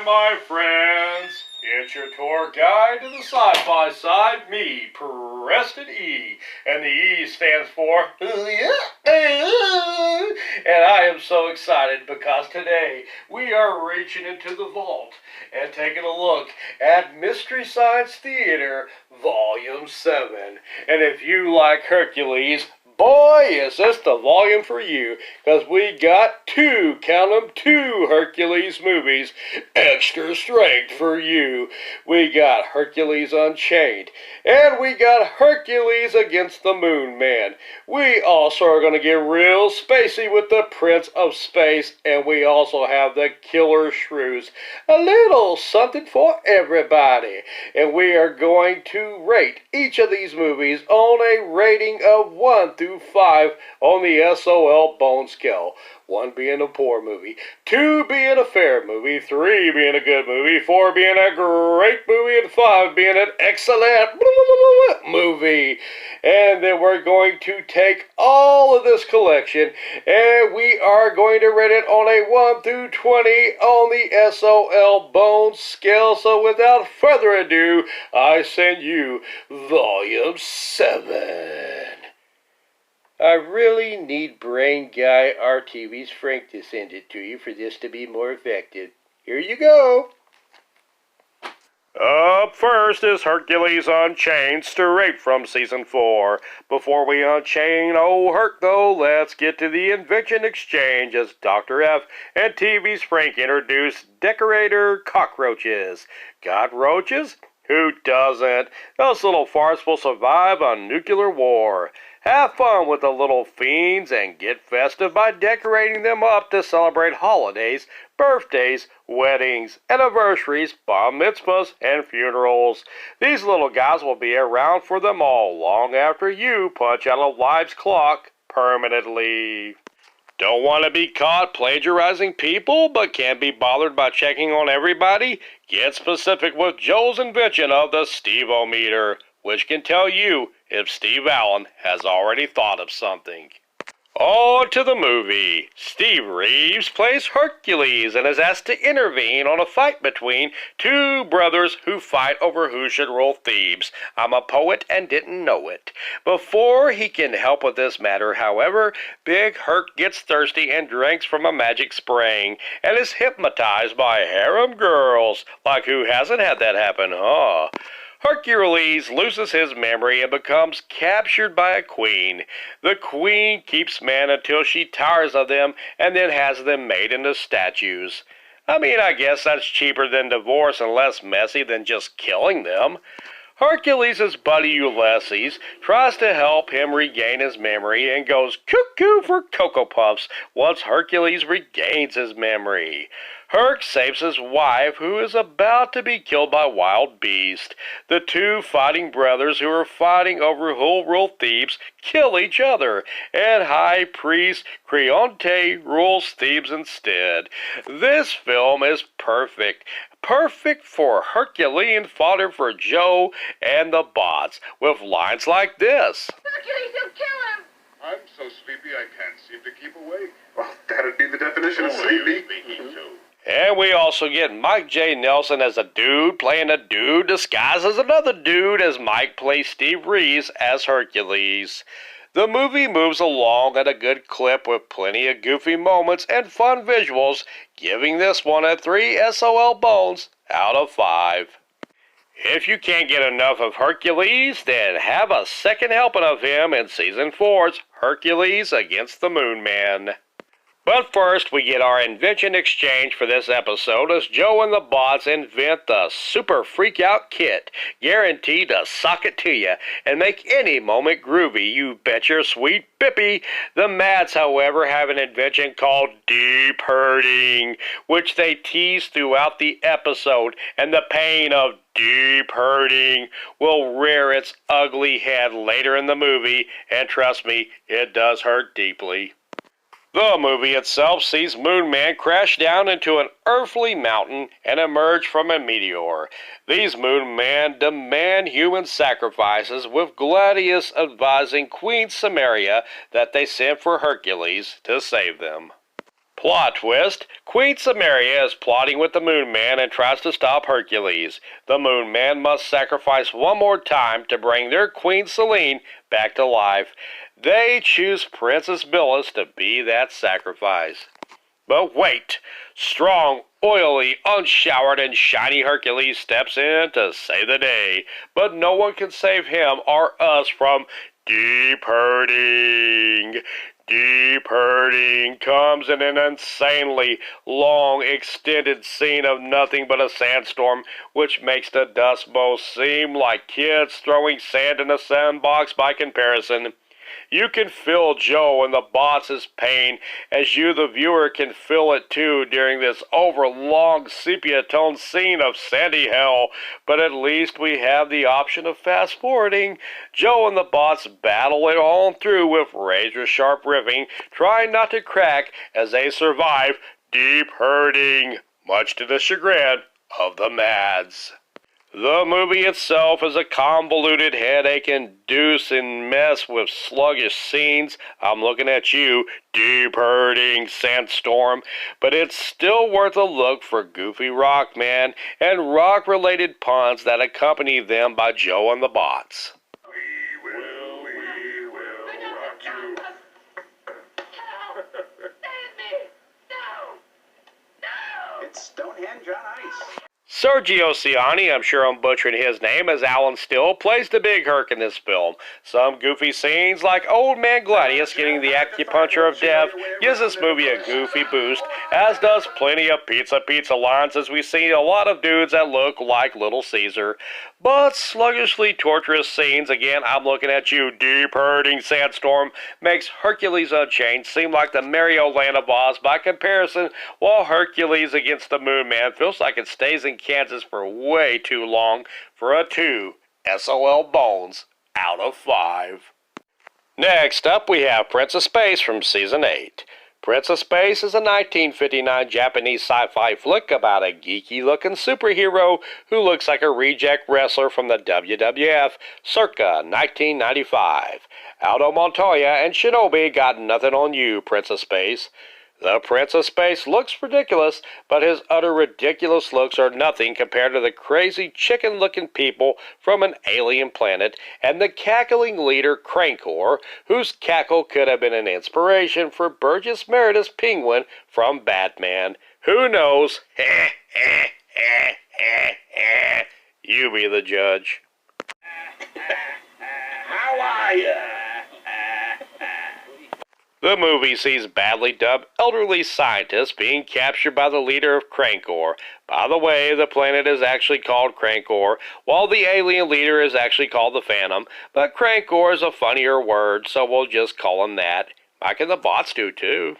Hi, my friends. It's your tour guide to the sci-fi side, me, Preston E. And the E stands for and I am so excited because today we are reaching into the vault and taking a look at Mystery Science Theater Volume 7. And if you like Hercules, boy, is this the volume for you, because we got count 'em, two Hercules movies, extra strength for you. We got Hercules Unchained, and we got Hercules Against the Moon Man. We also are going to get real spacey with the Prince of Space, and we also have the Killer Shrews. A little something for everybody. And we are going to rate each of these movies on a rating of 1 through 5 on the SOL Bone Scale. 1 being a poor movie, 2 being a fair movie, 3 being a good movie, 4 being a great movie, and 5 being an excellent movie. And then we're going to take all of this collection and we are going to rate it on a 1 through 20 on the SOL Bone Scale. So without further ado, I send you Volume 7. I really need Brain Guy RTV's Frank to send it to you for this to be more effective. Here you go. Up first is Hercules Unchained, straight from Season 4. Before we unchain old Herc, though, let's get to the Invention Exchange as Dr. F and TV's Frank introduce decorator cockroaches. Got roaches? Who doesn't? Those little farts will survive a nuclear war. Have fun with the little fiends and get festive by decorating them up to celebrate holidays, birthdays, weddings, anniversaries, bar mitzvahs, and funerals. These little guys will be around for them all long after you punch out of life's clock permanently. Don't want to be caught plagiarizing people, but can't be bothered by checking on everybody? Get specific with Joe's invention of the Steve-O-meter, which can tell you if Steve Allen has already thought of something. On to the movie. Steve Reeves plays Hercules and is asked to intervene on a fight between two brothers who fight over who should rule Thebes. I'm a poet and didn't know it. Before he can help with this matter, however, Big Herc gets thirsty and drinks from a magic spring and is hypnotized by harem girls. Like who hasn't had that happen, huh? Hercules loses his memory and becomes captured by a queen. The queen keeps men until she tires of them and then has them made into statues. I guess that's cheaper than divorce and less messy than just killing them. Hercules' buddy Ulysses tries to help him regain his memory and goes cuckoo for Cocoa Puffs once Hercules regains his memory. Herc saves his wife, who is about to be killed by wild beasts. The two fighting brothers who are fighting over who'll rule Thebes kill each other, and High Priest Creonte rules Thebes instead. This film is perfect. Perfect for Herculean fodder for Joe and the bots, with lines like this. Hercules, you'll kill him! I'm so sleepy I can't seem to keep awake. Well, that'd be the definition of sleepy. And we also get Mike J. Nelson as a dude playing a dude disguised as another dude as Mike plays Steve Reeves as Hercules. The movie moves along at a good clip with plenty of goofy moments and fun visuals, giving this one a 3 SOL Bones out of 5. If you can't get enough of Hercules, then have a second helping of him in Season 4's Hercules Against the Moon Man. But first, we get our invention exchange for this episode as Joe and the bots invent the Super Freak Out Kit, guaranteed to sock it to you and make any moment groovy, you bet your sweet bippy. The Mads, however, have an invention called Deep Hurting, which they tease throughout the episode, and the pain of deep hurting will rear its ugly head later in the movie, and trust me, it does hurt deeply. The movie itself sees Moon Man crash down into an earthly mountain and emerge from a meteor. These Moon Men demand human sacrifices, with Gladius advising Queen Samaria that they send for Hercules to save them. Plot twist, Queen Samaria is plotting with the Moon Man and tries to stop Hercules. The Moon Man must sacrifice one more time to bring their Queen Selene back to life. They choose Princess Byllis to be that sacrifice. But wait, strong, oily, unshowered, and shiny Hercules steps in to save the day. But no one can save him or us from deep hurting. Deep hurting comes in an insanely long, extended scene of nothing but a sandstorm, which makes the Dust Bowl seem like kids throwing sand in a sandbox by comparison. You can feel Joe and the boss's pain, as you, the viewer, can feel it too during this overlong sepia-toned scene of sandy hell, but at least we have the option of fast-forwarding. Joe and the boss battle it on through with razor-sharp riffing, trying not to crack as they survive deep hurting, much to the chagrin of the Mads. The movie itself is a convoluted, headache-inducing mess with sluggish scenes. I'm looking at you, deep-hurting sandstorm. But it's still worth a look for goofy rock man and rock-related puns that accompany them by Joe and the Bots. We will rock you. Save me! No! No! It's Stonehenge on ice. Sergio Ciani, I'm sure I'm butchering his name, as Alan Still, plays the big Herc in this film. Some goofy scenes, like Old Man Gladius getting the acupuncture of death, gives this movie a goofy boost, as does plenty of pizza lines, as we see a lot of dudes that look like Little Caesar. But sluggishly torturous scenes, again, I'm looking at you, deep hurting sandstorm, makes Hercules Unchained seem like the Mario Land of Oz by comparison, while Hercules against the Moon Man feels like it stays in Kansas for way too long for a 2 SOL Bones out of 5. Next up, we have Prince of Space from Season 8. Prince of Space is a 1959 Japanese sci-fi flick about a geeky-looking superhero who looks like a reject wrestler from the WWF circa 1995. Aldo Montoya and Shinobi got nothing on you, Prince of Space. The Prince of Space looks ridiculous, but his utter ridiculous looks are nothing compared to the crazy chicken-looking people from an alien planet and the cackling leader Crankor, whose cackle could have been an inspiration for Burgess Meredith's penguin from Batman. Who knows? You be the judge. How are ya? The movie sees badly dubbed elderly scientists being captured by the leader of Crankor. By the way, the planet is actually called Crankor, while the alien leader is actually called the Phantom, but Crankor is a funnier word, so we'll just call him that. Mike and the Bots do too.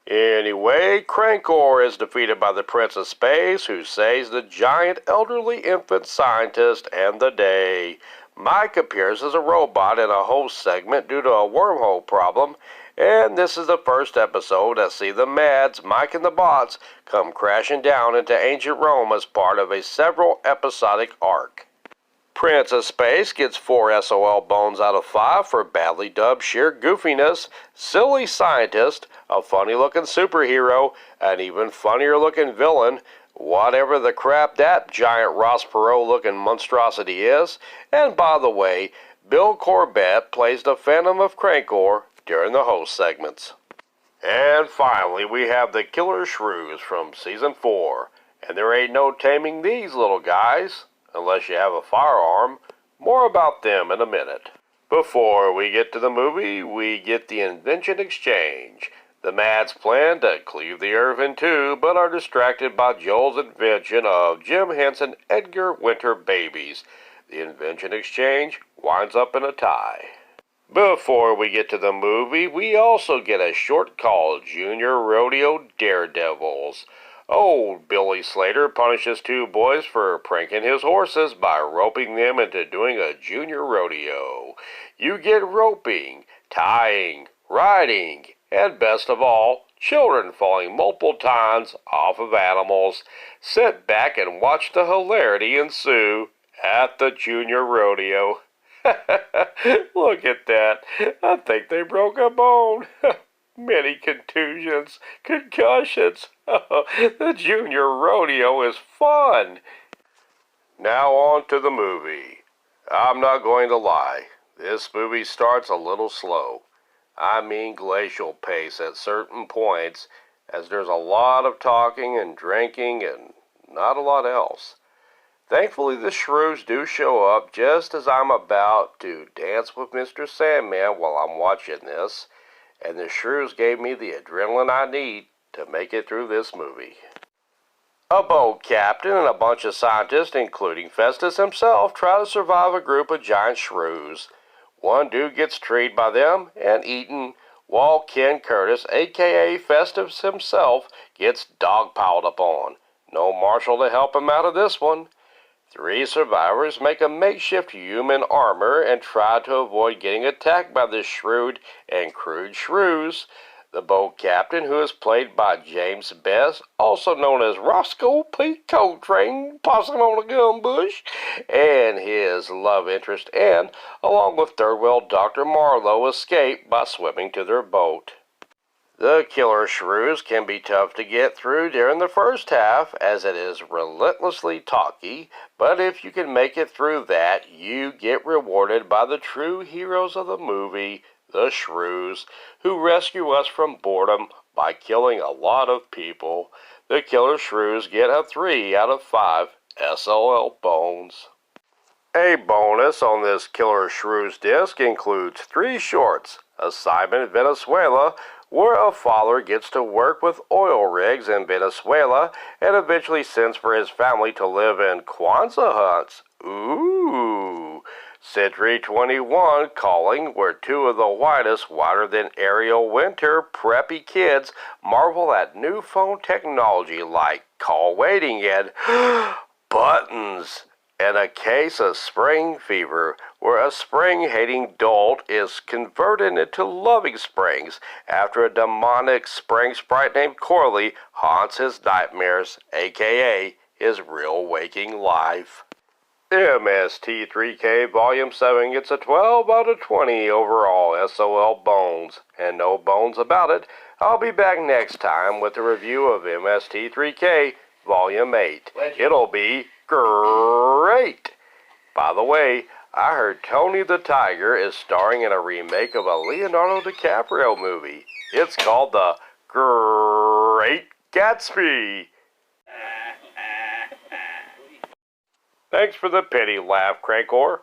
Anyway, Crankor is defeated by the Prince of Space, who saves the giant elderly infant scientist and the day. Mike appears as a robot in a host segment due to a wormhole problem, and this is the first episode that see the Mads, Mike and the Bots, come crashing down into ancient Rome as part of a several episodic arc. Prince of Space gets 4 SOL Bones out of 5 for badly dubbed sheer goofiness, silly scientist, a funny-looking superhero, an even funnier-looking villain, whatever the crap that giant Ross Perot-looking monstrosity is, and by the way, Bill Corbett plays the Phantom of Crankor during the host segments. And finally, we have the Killer Shrews from Season 4, and there ain't no taming these little guys, unless you have a firearm. More about them in a minute. Before we get to the movie, we get the invention exchange. The Mads plan to cleave the earth in two, but are distracted by Joel's invention of Jim Henson Edgar Winter babies. The invention exchange winds up in a tie. Before we get to the movie, we also get a short called Junior Rodeo Daredevils. Old Billy Slater punishes 2 boys for pranking his horses by roping them into doing a junior rodeo. You get roping, tying, riding, and best of all, children falling multiple times off of animals. Sit back and watch the hilarity ensue at the junior rodeo. Look at that. I think they broke a bone. many contusions, concussions. The junior rodeo is fun. Now on to the movie. I'm not going to lie. This movie starts a little slow. I mean glacial pace at certain points, as there's a lot of talking and drinking and not a lot else. Thankfully, the shrews do show up just as I'm about to dance with Mr. Sandman while I'm watching this, and the shrews gave me the adrenaline I need to make it through this movie. A boat captain and a bunch of scientists, including Festus himself, try to survive a group of giant shrews. One dude gets treed by them and eaten, while Ken Curtis, aka Festus himself, gets dogpiled upon. No Marshall to help him out of this one. 3 survivors make a makeshift human armor and try to avoid getting attacked by the shrewd and crude shrews. The boat captain, who is played by James Best, also known as Roscoe P. Coltrane, possum on a gum bush, and his love interest Anne, along with third wheel Dr. Marlowe, escape by swimming to their boat. The Killer Shrews can be tough to get through during the first half, as it is relentlessly talky, but if you can make it through that, you get rewarded by the true heroes of the movie, the Shrews, who rescue us from boredom by killing a lot of people. The Killer Shrews get a 3 out of 5 SOL bones. A bonus on this Killer Shrews disc includes 3 shorts. Assignment Venezuela, where a father gets to work with oil rigs in Venezuela and eventually sends for his family to live in Kwanzaa huts. Ooh. Century 21 Calling, where 2 of the whitest, whiter than Ariel Winter, preppy kids marvel at new phone technology like call waiting and buttons. And a case of spring fever, where a spring-hating dolt is converted into loving springs after a demonic spring sprite named Corley haunts his nightmares, aka his real waking life. MST3K Volume 7 gets a 12 out of 20 overall SOL bones, and no bones about it. I'll be back next time with a review of MST3K Volume 8. It'll be great! By the way, I heard Tony the Tiger is starring in a remake of a Leonardo DiCaprio movie. It's called The Great Gatsby. Thanks for the pity laugh, Crankor.